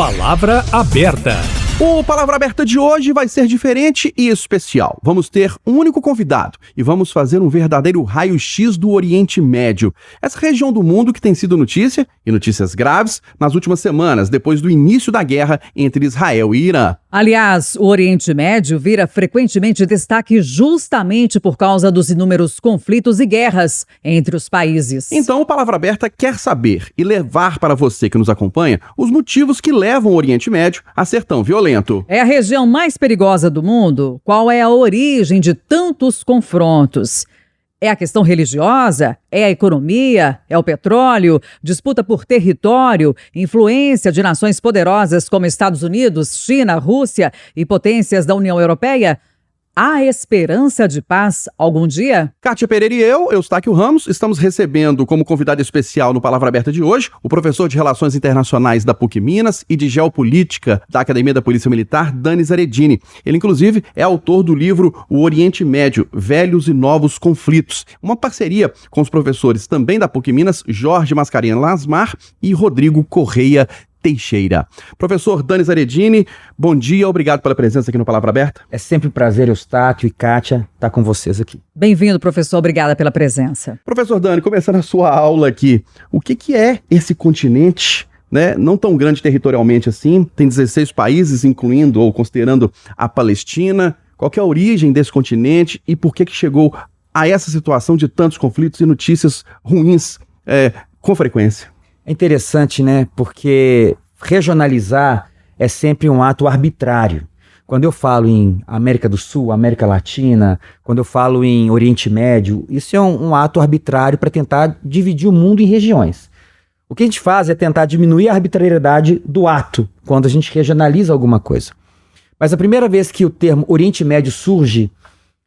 Palavra aberta. O Palavra Aberta de hoje vai ser diferente e especial. Vamos ter um único convidado e vamos fazer um verdadeiro raio-x do Oriente Médio. Essa região do mundo que tem sido notícia, e notícias graves, nas últimas semanas, depois do início da guerra entre Israel e Irã. Aliás, o Oriente Médio vira frequentemente destaque justamente por causa dos inúmeros conflitos e guerras entre os países. Então, o Palavra Aberta quer saber e levar para você que nos acompanha os motivos que levam o Oriente Médio a ser tão violento. É a região mais perigosa do mundo? Qual é a origem de tantos confrontos? É a questão religiosa? É a economia? É o petróleo? Disputa por território? Influência de nações poderosas como Estados Unidos, China, Rússia e potências da União Europeia? Há esperança de paz algum dia? Kátia Pereira e eu, Eustáquio Ramos, estamos recebendo como convidado especial no Palavra Aberta de hoje o professor de Relações Internacionais da PUC Minas e de Geopolítica da Academia da Polícia Militar, Danis Aredini. Ele, inclusive, é autor do livro O Oriente Médio, Velhos e Novos Conflitos, uma parceria com os professores também da PUC Minas, Jorge Mascarenhas Lasmar e Rodrigo Correia Teixeira. Professor Danis Aredini, bom dia, obrigado pela presença aqui no Palavra Aberta. É sempre um prazer, Eustáquio e Kátia, estar com vocês aqui. Bem-vindo, professor, obrigada pela presença. Professor Dani, começando a sua aula aqui, o que é esse continente, né? Não tão grande territorialmente assim, tem 16 países, incluindo ou considerando a Palestina. Qual que é a origem desse continente e por que chegou a essa situação de tantos conflitos e notícias ruins com frequência? É interessante, né? Porque regionalizar é sempre um ato arbitrário. Quando eu falo em América do Sul, América Latina, quando eu falo em Oriente Médio, isso é um ato arbitrário para tentar dividir o mundo em regiões. O que a gente faz é tentar diminuir a arbitrariedade do ato, quando a gente regionaliza alguma coisa. Mas a primeira vez que o termo Oriente Médio surge,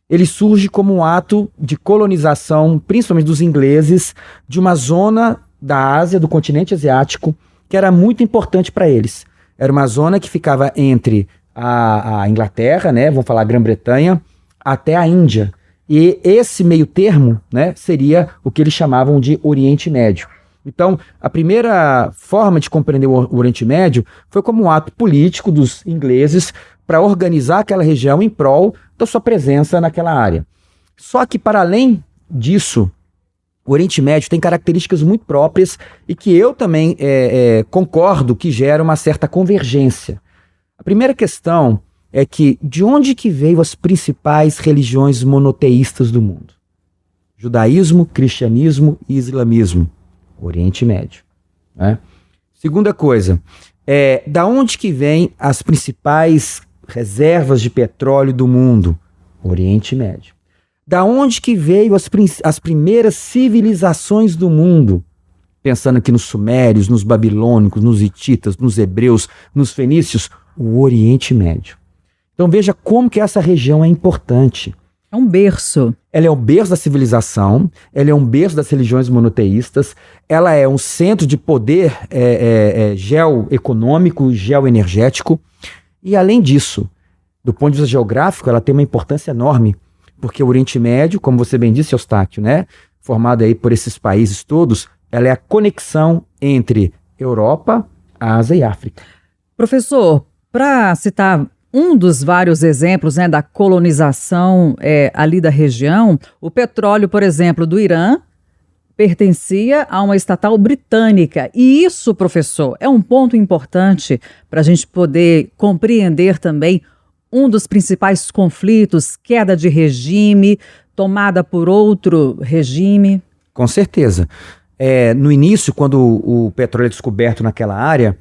ele surge como um ato de colonização, principalmente dos ingleses, de uma zona da Ásia, do continente asiático, que era muito importante para eles. Era uma zona que ficava entre a Inglaterra, né, vamos falar Grã-Bretanha, até a Índia. E esse meio termo, né, seria o que eles chamavam de Oriente Médio. Então, a primeira forma de compreender o Oriente Médio foi como um ato político dos ingleses para organizar aquela região em prol da sua presença naquela área. Só que, para além disso, o Oriente Médio tem características muito próprias e que eu também concordo que gera uma certa convergência. A primeira questão é que de onde que veio as principais religiões monoteístas do mundo? Judaísmo, cristianismo e islamismo. Oriente Médio. Né? Segunda coisa, da onde que vêm as principais reservas de petróleo do mundo? Oriente Médio. Da onde que veio as primeiras civilizações do mundo? Pensando aqui nos sumérios, nos babilônicos, nos hititas, nos hebreus, nos fenícios, o Oriente Médio. Então veja como que essa região é importante. É um berço. Ela é o berço da civilização, ela é um berço das religiões monoteístas, ela é um centro de poder geoeconômico, geoenergético, e além disso, do ponto de vista geográfico, ela tem uma importância enorme, porque o Oriente Médio, como você bem disse, Eustáquio, né, formado aí por esses países todos, ela é a conexão entre Europa, Ásia e África. Professor, para citar um dos vários exemplos, né, da colonização ali da região, o petróleo, por exemplo, do Irã, pertencia a uma estatal britânica. E isso, professor, é um ponto importante para a gente poder compreender também um dos principais conflitos, queda de regime, tomada por outro regime. Com certeza. No início, quando o petróleo é descoberto naquela área,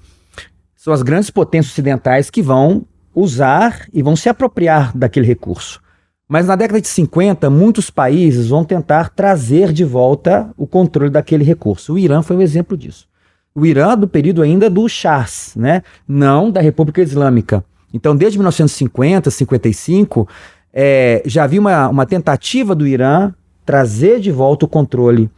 são as grandes potências ocidentais que vão usar e vão se apropriar daquele recurso. Mas na década de 50, muitos países vão tentar trazer de volta o controle daquele recurso. O Irã foi um exemplo disso. O Irã do período ainda do Shahs, né? Não da República Islâmica. Então, desde 1950, 55, já havia uma tentativa do Irã trazer de volta o controle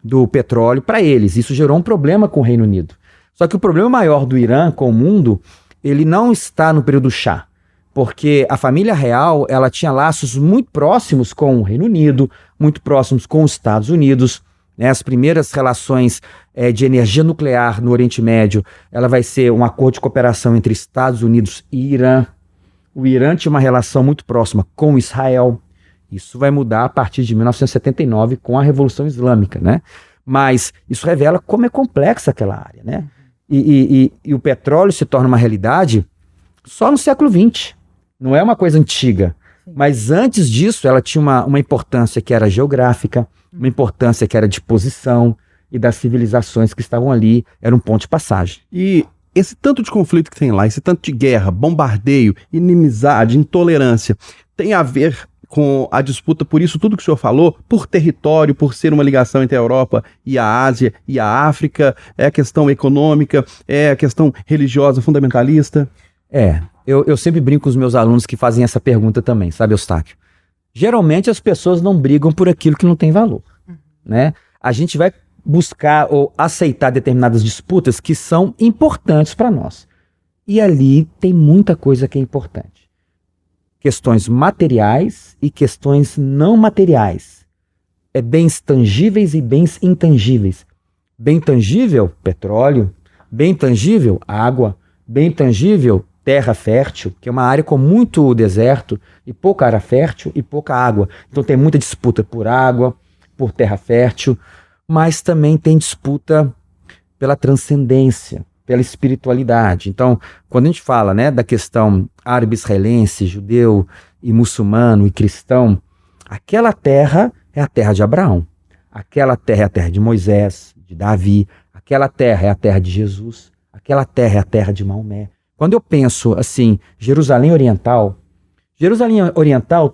do petróleo para eles. Isso gerou um problema com o Reino Unido. Só que o problema maior do Irã com o mundo, ele não está no período Shah, porque a família real ela tinha laços muito próximos com o Reino Unido, muito próximos com os Estados Unidos. né? As primeiras relações de energia nuclear no Oriente Médio, ela vai ser um acordo de cooperação entre Estados Unidos e Irã. O Irã tinha uma relação muito próxima com Israel. Isso vai mudar a partir de 1979 com a Revolução Islâmica, né? Mas isso revela como é complexa aquela área, né? E o petróleo se torna uma realidade só no século XX. Não é uma coisa antiga. Mas antes disso, ela tinha uma importância que era geográfica, uma importância que era de posição e das civilizações que estavam ali. Era um ponto de passagem. E esse tanto de conflito que tem lá, esse tanto de guerra, bombardeio, inimizade, intolerância, tem a ver com a disputa por isso tudo que o senhor falou, por território, por ser uma ligação entre a Europa e a Ásia e a África, é a questão econômica, é a questão religiosa fundamentalista? Eu sempre brinco com os meus alunos que fazem essa pergunta também, sabe, Eustáquio? Geralmente as pessoas não brigam por aquilo que não tem valor, né? A gente vai buscar ou aceitar determinadas disputas que são importantes para nós. E ali tem muita coisa que é importante. Questões materiais e questões não materiais. Bens tangíveis e bens intangíveis. Bem tangível, petróleo. Bem tangível, água. Bem tangível, terra fértil, que é uma área com muito deserto e pouca área fértil e pouca água. Então tem muita disputa por água, por terra fértil, mas também tem disputa pela transcendência, pela espiritualidade. Então, quando a gente fala, né, da questão árabe-israelense, judeu e muçulmano e cristão, aquela terra é a terra de Abraão, aquela terra é a terra de Moisés, de Davi, aquela terra é a terra de Jesus, aquela terra é a terra de Maomé. Quando eu penso assim, Jerusalém Oriental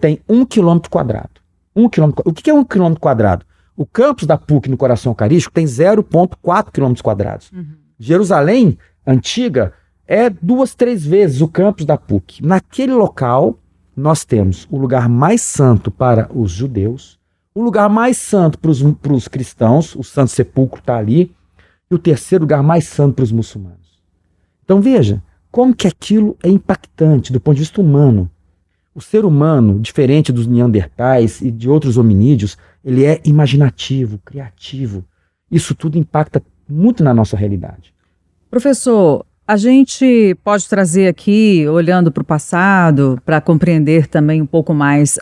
tem 1 quilômetro quadrado. O que é 1 quilômetro quadrado? O campus da PUC no Coração Eucarístico tem 0,4 quilômetros quadrados. Jerusalém antiga é 2, 3 vezes o campus da PUC. Naquele local, nós temos o lugar mais santo para os judeus, o lugar mais santo para os cristãos, o Santo Sepulcro está ali, e o terceiro lugar mais santo para os muçulmanos. Então veja, como que aquilo é impactante do ponto de vista humano. O ser humano, diferente dos neandertais e de outros hominídeos, ele é imaginativo, criativo. Isso tudo impacta muito na nossa realidade. Professor, a gente pode trazer aqui, olhando para o passado, para compreender também um pouco mais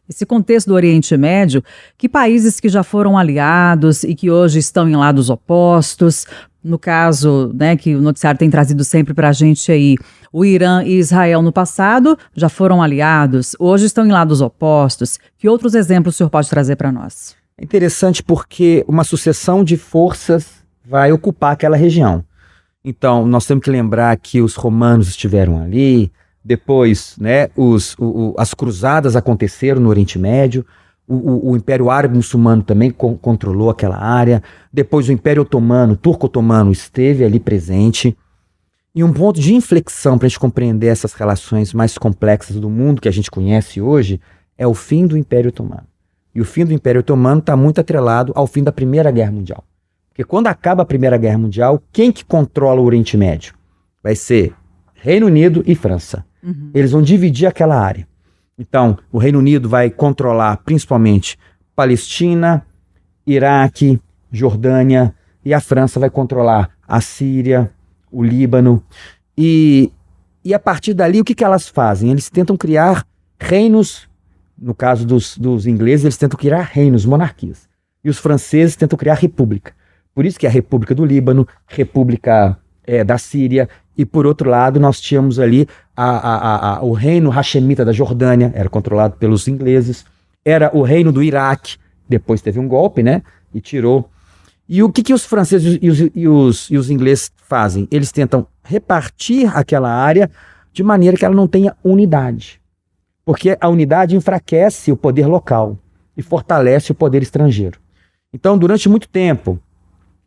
esse contexto do Oriente Médio, que países que já foram aliados e que hoje estão em lados opostos, no caso, né, que o noticiário tem trazido sempre para a gente aí, o Irã e Israel no passado já foram aliados, hoje estão em lados opostos. Que outros exemplos o senhor pode trazer para nós? É interessante porque uma sucessão de forças vai ocupar aquela região. Então, nós temos que lembrar que os romanos estiveram ali, depois, né, as cruzadas aconteceram no Oriente Médio, o Império Árabe Muçulmano também controlou aquela área, depois o Império Otomano, Turco-Otomano esteve ali presente, e um ponto de inflexão para a gente compreender essas relações mais complexas do mundo que a gente conhece hoje é o fim do Império Otomano. E o fim do Império Otomano está muito atrelado ao fim da Primeira Guerra Mundial. Porque quando acaba a Primeira Guerra Mundial, quem que controla o Oriente Médio? Vai ser Reino Unido e França. Eles vão dividir aquela área. Então, o Reino Unido vai controlar principalmente Palestina, Iraque, Jordânia, e a França vai controlar a Síria, o Líbano. E a partir dali, o que elas fazem? Eles tentam criar reinos, no caso dos ingleses, eles tentam criar reinos, monarquias. E os franceses tentam criar república. Por isso que é a República do Líbano, República da Síria, e por outro lado nós tínhamos ali o reino Hashemita da Jordânia, era controlado pelos ingleses, era o reino do Iraque, depois teve um golpe, né, e tirou. E o que os franceses e os ingleses fazem? Eles tentam repartir aquela área de maneira que ela não tenha unidade, porque a unidade enfraquece o poder local e fortalece o poder estrangeiro. Então, durante muito tempo,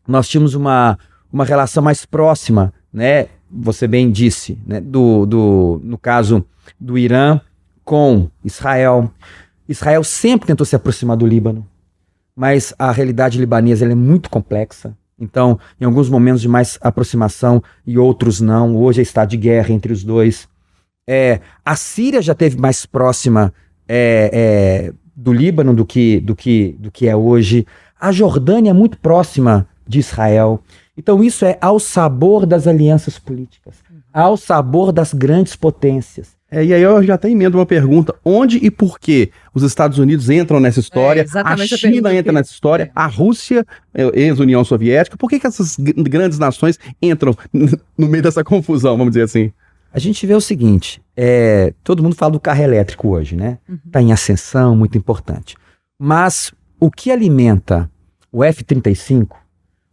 nós tínhamos uma relação mais próxima, né? Você bem disse, né? No caso do Irã com Israel. Israel sempre tentou se aproximar do Líbano, mas a realidade libanesa ela é muito complexa. Então, em alguns momentos de mais aproximação e outros não. Hoje está de guerra entre os dois. A Síria já esteve mais próxima do Líbano do que é hoje. A Jordânia é muito próxima de Israel. Então isso é ao sabor das alianças políticas, ao sabor das grandes potências. E aí eu já até emendo uma pergunta: onde e por que os Estados Unidos entram nessa história, a China entra nessa história, a Rússia, ex-União Soviética, por que essas grandes nações entram no meio dessa confusão, vamos dizer assim? A gente vê o seguinte, todo mundo fala do carro elétrico hoje, né? Está em ascensão, muito importante. Mas o que alimenta o F-35,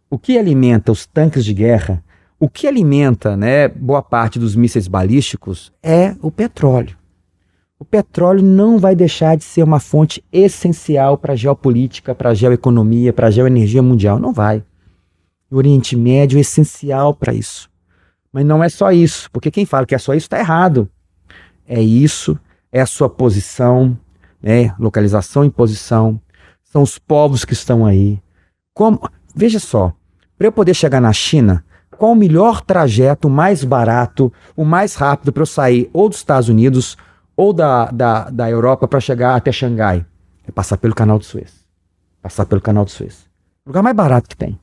o que alimenta os tanques de guerra, o que alimenta, né, boa parte dos mísseis balísticos é o petróleo. O petróleo não vai deixar de ser uma fonte essencial para a geopolítica, para a geoeconomia, para a geoenergia mundial. Não vai. O Oriente Médio é essencial para isso. Mas não é só isso, porque quem fala que é só isso está errado. É isso, é a sua posição, né, localização e posição, são os povos que estão aí. Veja só, para eu poder chegar na China, qual o melhor trajeto, o mais barato, o mais rápido para eu sair ou dos Estados Unidos ou da Europa para chegar até Xangai? É passar pelo Canal de Suez. Passar pelo Canal de Suez. O lugar mais barato que tem.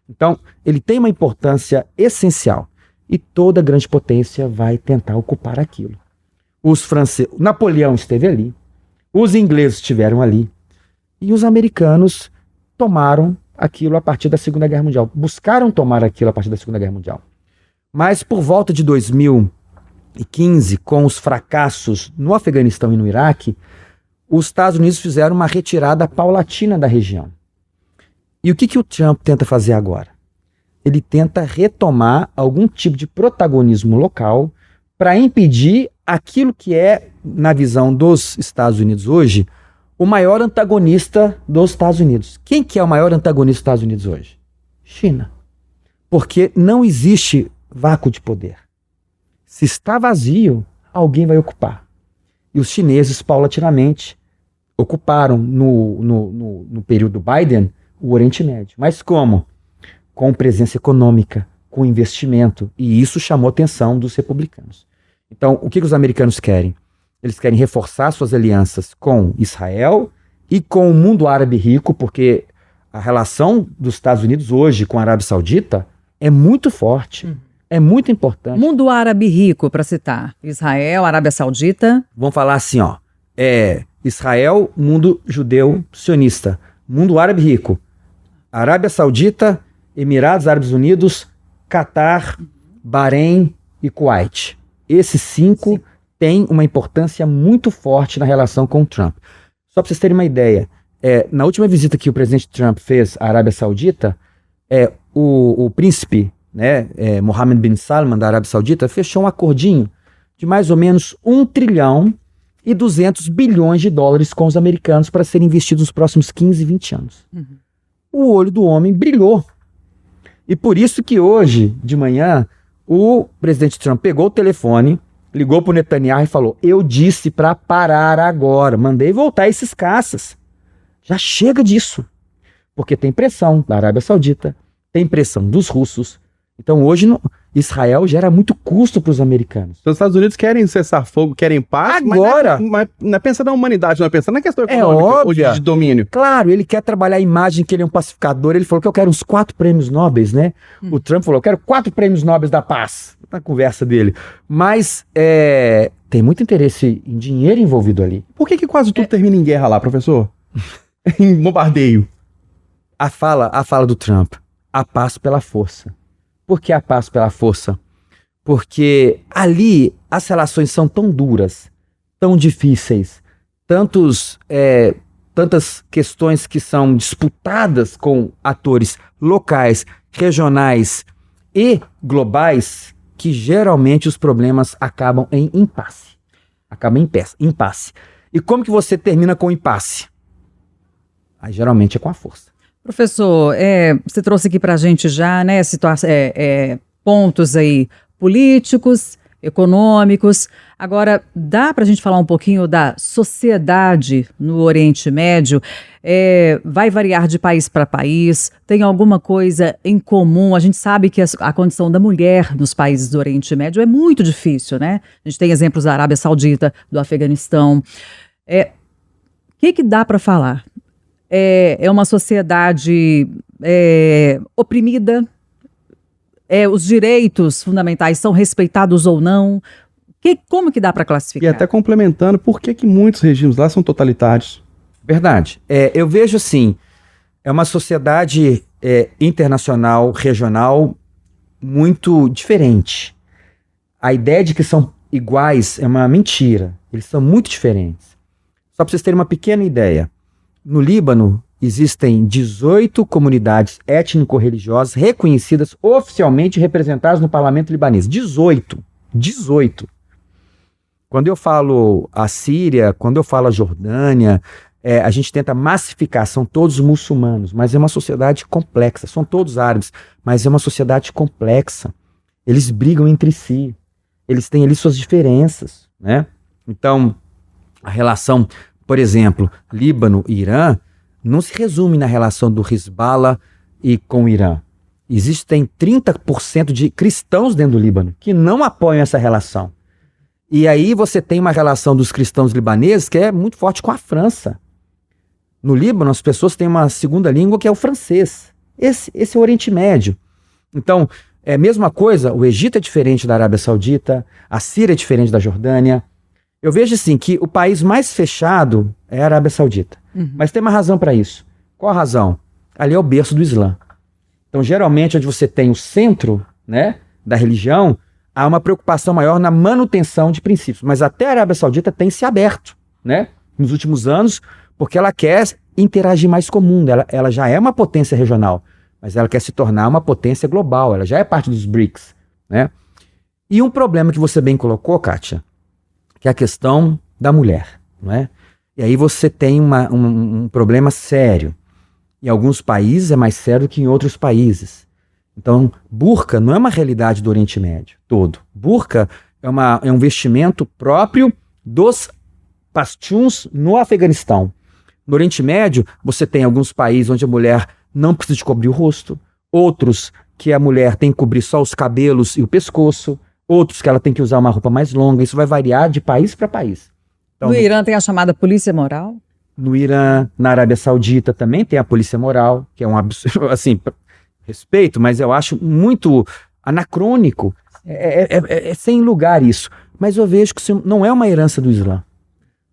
Então, ele tem uma importância essencial. E toda grande potência vai tentar ocupar aquilo. Os franceses, Napoleão esteve ali, os ingleses estiveram ali, e os americanos tomaram aquilo a partir da Segunda Guerra Mundial. Buscaram tomar aquilo a partir da Segunda Guerra Mundial. Mas por volta de 2015, com os fracassos no Afeganistão e no Iraque, os Estados Unidos fizeram uma retirada paulatina da região. E o que o Trump tenta fazer agora? Ele tenta retomar algum tipo de protagonismo local para impedir aquilo que é, na visão dos Estados Unidos hoje, o maior antagonista dos Estados Unidos. Quem que é o maior antagonista dos Estados Unidos hoje? China. Porque não existe vácuo de poder. Se está vazio, alguém vai ocupar. E os chineses, paulatinamente, ocuparam no período Biden o Oriente Médio. Mas como? Com presença econômica, com investimento. E isso chamou a atenção dos republicanos. Então, o que os americanos querem? Eles querem reforçar suas alianças com Israel e com o mundo árabe rico, porque a relação dos Estados Unidos hoje com a Arábia Saudita é muito forte, é muito importante. Mundo árabe rico, para citar. Israel, Arábia Saudita. Vamos falar assim, ó. Israel, mundo judeu sionista. Mundo árabe rico. Arábia Saudita, Emirados Árabes Unidos, Catar, Bahrein e Kuwait. Esses 5 têm uma importância muito forte na relação com o Trump. Só para vocês terem uma ideia, na última visita que o presidente Trump fez à Arábia Saudita, o príncipe, né, Mohammed bin Salman, da Arábia Saudita, fechou um acordinho de mais ou menos 1 trilhão e 200 bilhões de dólares com os americanos para serem investidos nos próximos 15, 20 anos. O olho do homem brilhou. E por isso que hoje, de manhã, o presidente Trump pegou o telefone, ligou para o Netanyahu e falou: eu disse para parar agora, mandei voltar esses caças. Já chega disso. Porque tem pressão da Arábia Saudita, tem pressão dos russos. Então hoje Israel gera muito custo para os americanos. Então os Estados Unidos querem cessar fogo, querem paz, agora, mas não é pensando na humanidade, não é pensando na questão econômica ou de domínio. Claro, ele quer trabalhar a imagem que ele é um pacificador. Ele falou que eu quero uns 4 prêmios Nobel, né? O Trump falou, eu quero 4 prêmios Nobel da paz, na conversa dele. Mas tem muito interesse em dinheiro envolvido ali. Por que quase tudo termina em guerra lá, professor? Em bombardeio. A fala do Trump, a paz pela força. Por que a paz pela força? Porque ali as relações são tão duras, tão difíceis, tantas questões que são disputadas com atores locais, regionais e globais, que geralmente os problemas acabam em impasse. Impasse. E como que você termina com impasse? Aí geralmente é com a força. Professor, você trouxe aqui para a gente já, né, pontos aí políticos, econômicos. Agora, dá para a gente falar um pouquinho da sociedade no Oriente Médio? Vai variar de país para país? Tem alguma coisa em comum? A gente sabe que a condição da mulher nos países do Oriente Médio é muito difícil, né? A gente tem exemplos da Arábia Saudita, do Afeganistão. O que dá para falar? é uma sociedade oprimida? Os direitos fundamentais são respeitados ou não? Como que dá para E classificar? até complementando, por que muitos regimes lá são totalitários? Verdade. Eu vejo assim, é uma sociedade internacional, regional, muito diferente. A ideia de que são iguais é uma mentira. Eles são muito diferentes. Só para vocês terem uma pequena ideia. No Líbano, existem 18 comunidades étnico-religiosas reconhecidas, oficialmente representadas no parlamento libanês. 18. 18. Quando eu falo a Síria, quando eu falo a Jordânia, a gente tenta massificar, são todos muçulmanos, mas é uma sociedade complexa. São todos árabes, mas é uma sociedade complexa. Eles brigam entre si. Eles têm ali suas diferenças, né? Então, a relação, por exemplo, Líbano e Irã, não se resume na relação do Hezbollah e com o Irã. Existem 30% de cristãos dentro do Líbano que não apoiam essa relação. E aí você tem uma relação dos cristãos libaneses que é muito forte com a França. No Líbano, as pessoas têm uma segunda língua que é o francês. Esse é o Oriente Médio. Então, é a mesma coisa, o Egito é diferente da Arábia Saudita, a Síria é diferente da Jordânia. Eu vejo assim que o país mais fechado é a Arábia Saudita. Mas tem uma razão para isso. Qual a razão? Ali é o berço do Islã. Então, geralmente, onde você tem o centro, né, da religião, há uma preocupação maior na manutenção de princípios. Mas até a Arábia Saudita tem se aberto, né, nos últimos anos, porque ela quer interagir mais com o mundo. Ela já é uma potência regional, mas ela quer se tornar uma potência global. Ela já é parte dos BRICS, né? E um problema que você bem colocou, Kátia, que é a questão da mulher, não é? E aí você tem um problema sério. Em alguns países é mais sério que em outros países. Então, burca não é uma realidade do Oriente Médio todo. Burca é um vestimento próprio dos pastuns no Afeganistão. No Oriente Médio, você tem alguns países onde a mulher não precisa de cobrir o rosto, outros que a mulher tem que cobrir só os cabelos e o pescoço, outros que ela tem que usar uma roupa mais longa. Isso vai variar de país para país. Então, no Irã tem a chamada polícia moral? No Irã, na Arábia Saudita também tem a polícia moral, que é um absurdo, assim, respeito, mas eu acho muito anacrônico, é sem lugar isso. Mas eu vejo que isso não é uma herança do Islã,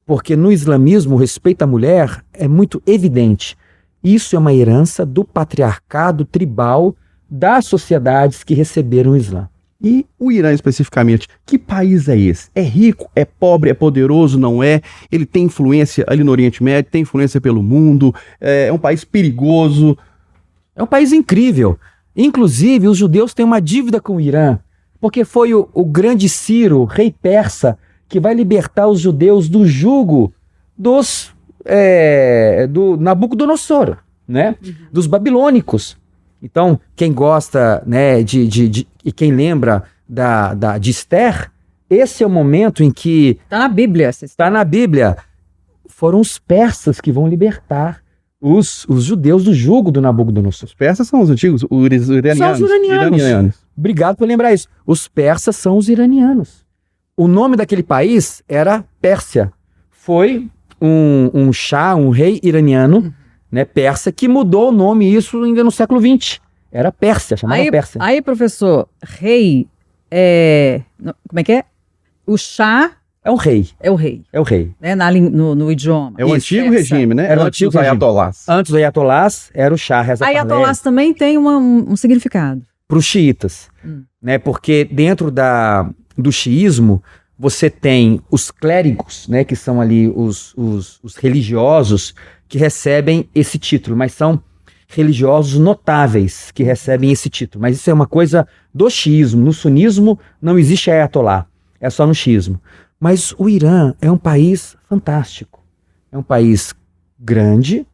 porque no islamismo o respeito à mulher é muito evidente. Isso é uma herança do patriarcado tribal das sociedades que receberam o Islã. E o Irã especificamente, que país é esse? É rico, é pobre, é poderoso, não é? Ele tem influência ali no Oriente Médio, tem influência pelo mundo, é um país perigoso. É um país incrível. Inclusive, os judeus têm uma dívida com o Irã, porque foi o grande Ciro, rei persa, que vai libertar os judeus do jugo do Nabucodonosor, né? Dos babilônicos. Então, quem gosta, né, e quem lembra de Esther, esse é o momento em que... Está na Bíblia. Está na Bíblia. Foram os persas que vão libertar os judeus do jugo do Nabucodonosor. Os persas são os antigos, os iranianos. São os iranianos. Obrigado por lembrar isso. Os persas são os iranianos. O nome daquele país era Pérsia. Foi um shah, um rei iraniano, né, persa, que mudou o nome, isso ainda no século XX. Era Pérsia, chamava Pérsia. Aí, professor, rei como é que é? O Shah é um rei. É o rei. É o rei. Né, no idioma. É o antigo regime, né? Era o antigo regime. Ayatolás. Antes do Ayatolás, era o Shah Reza Pahlavi. Ayatolás também tem um significado. Para os xiitas, né? Porque dentro do xiismo, você tem os clérigos, né? Que são ali os religiosos que recebem esse título, mas são religiosos notáveis que recebem esse título. Mas isso é uma coisa do xiismo. No sunismo não existe ayatolá, é só no xiismo. Mas o Irã é um país fantástico. É um país grande,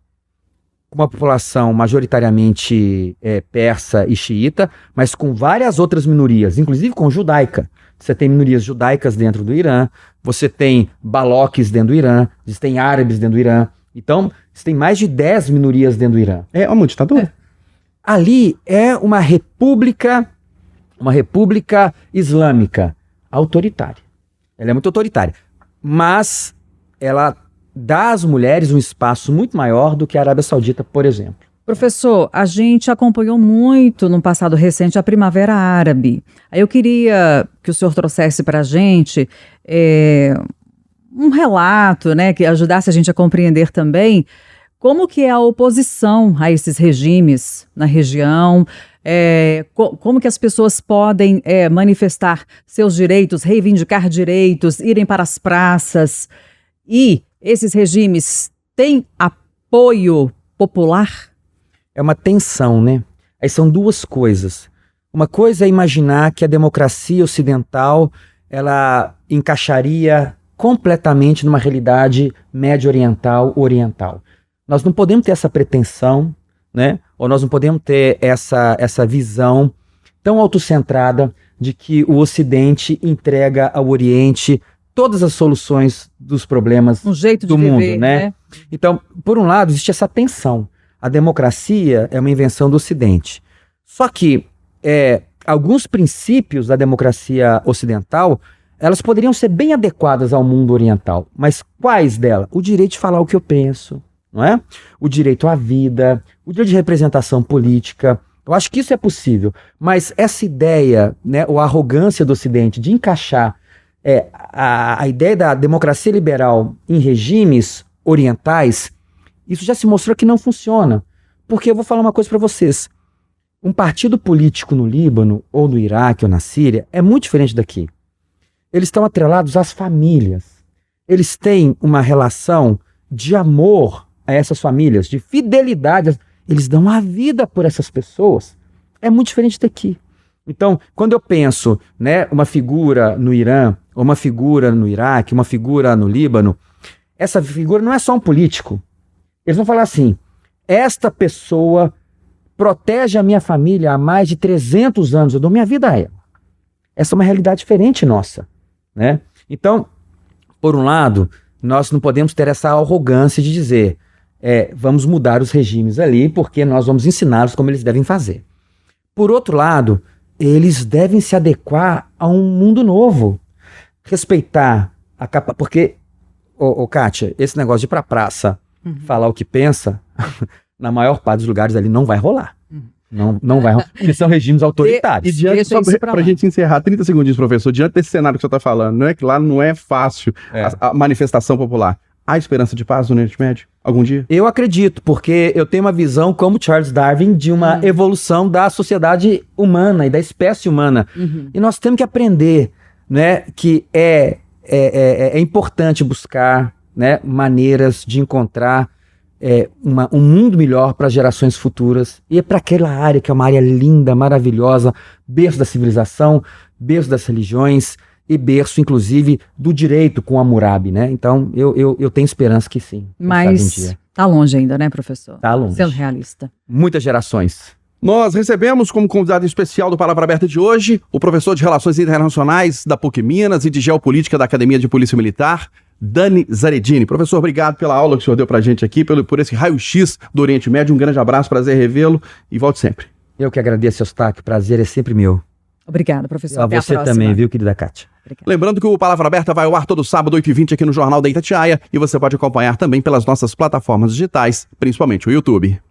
com uma população majoritariamente persa e xiita, mas com várias outras minorias, inclusive com judaica. Você tem minorias judaicas dentro do Irã, você tem baloques dentro do Irã, você tem árabes dentro do Irã. Então, você tem mais de 10 minorias dentro do Irã. É uma ditadura. Ali é uma república islâmica autoritária. Ela é muito autoritária, mas ela dá às mulheres um espaço muito maior do que a Arábia Saudita, por exemplo. Professor, a gente acompanhou muito no passado recente a Primavera Árabe. Aí eu queria que o senhor trouxesse para a gente um relato, né, que ajudasse a gente a compreender também como que é a oposição a esses regimes na região, como que as pessoas podem manifestar seus direitos, reivindicar direitos, irem para as praças. E esses regimes têm apoio popular? É uma tensão, né? Aí são duas coisas. Uma coisa é imaginar que a democracia ocidental, ela encaixaria completamente numa realidade médio-oriental, oriental. Nós não podemos ter essa pretensão, né? Ou nós não podemos ter essa visão tão autocentrada de que o Ocidente entrega ao Oriente todas as soluções dos problemas Um jeito do de mundo, viver, né? Então, por um lado, existe essa tensão. A democracia é uma invenção do Ocidente. Só que alguns princípios da democracia ocidental, elas poderiam ser bem adequadas ao mundo oriental. Mas quais delas? O direito de falar o que eu penso, não é? O direito à vida, o direito de representação política. Eu acho que isso é possível. Mas essa ideia, né, ou a arrogância do Ocidente de encaixar a ideia da democracia liberal em regimes orientais, isso já se mostrou que não funciona. Porque eu vou falar uma coisa para vocês. Um partido político no Líbano, ou no Iraque, ou na Síria, é muito diferente daqui. Eles estão atrelados às famílias. Eles têm uma relação de amor a essas famílias, de fidelidade. Eles dão a vida por essas pessoas. É muito diferente daqui. Então, quando eu penso, né, uma figura no Irã, ou uma figura no Iraque, uma figura no Líbano, essa figura não é só um político. Eles vão falar assim: esta pessoa protege a minha família há mais de 300 anos, eu dou minha vida a ela. Essa é uma realidade diferente nossa, né? Então, por um lado, nós não podemos ter essa arrogância de dizer vamos mudar os regimes ali porque nós vamos ensiná-los como eles devem fazer. Por outro lado, eles devem se adequar a um mundo novo, respeitar a capa, porque, Kátia, esse negócio de ir pra praça, falar o que pensa, na maior parte dos lugares ali não vai rolar. Não vai rolar. Eles são regimes autoritários. E diante, só pra gente encerrar, 30 segundinhos, professor, diante desse cenário que você está falando, não é que lá não é fácil a manifestação popular. Há esperança de paz no Oriente Médio? Algum dia? Eu acredito, porque eu tenho uma visão, como Charles Darwin, de uma evolução da sociedade humana e da espécie humana. E nós temos que aprender, né, que é importante buscar, né, maneiras de encontrar um mundo melhor para as gerações futuras. E é para aquela área que é uma área linda, maravilhosa, berço da civilização, berço das religiões e berço, inclusive, do direito com Hammurabi, né? Então, eu tenho esperança que sim. Mas tá longe ainda, né, professor? Tá longe. Sendo realista. Muitas gerações. Nós recebemos como convidado especial do Palavra Aberta de hoje o professor de Relações Internacionais da PUC Minas e de Geopolítica da Academia de Polícia Militar, Dani Zaredini. Professor, obrigado pela aula que o senhor deu pra gente aqui, por esse raio-x do Oriente Médio. Um grande abraço, prazer revê-lo e volte sempre. Eu que agradeço, Eustáquio. Prazer é sempre meu. Obrigada, professor. A você também, viu, querida Kátia? Obrigada. Lembrando que o Palavra Aberta vai ao ar todo sábado, 8h20, aqui no Jornal da Itatiaia, e você pode acompanhar também pelas nossas plataformas digitais, principalmente o YouTube.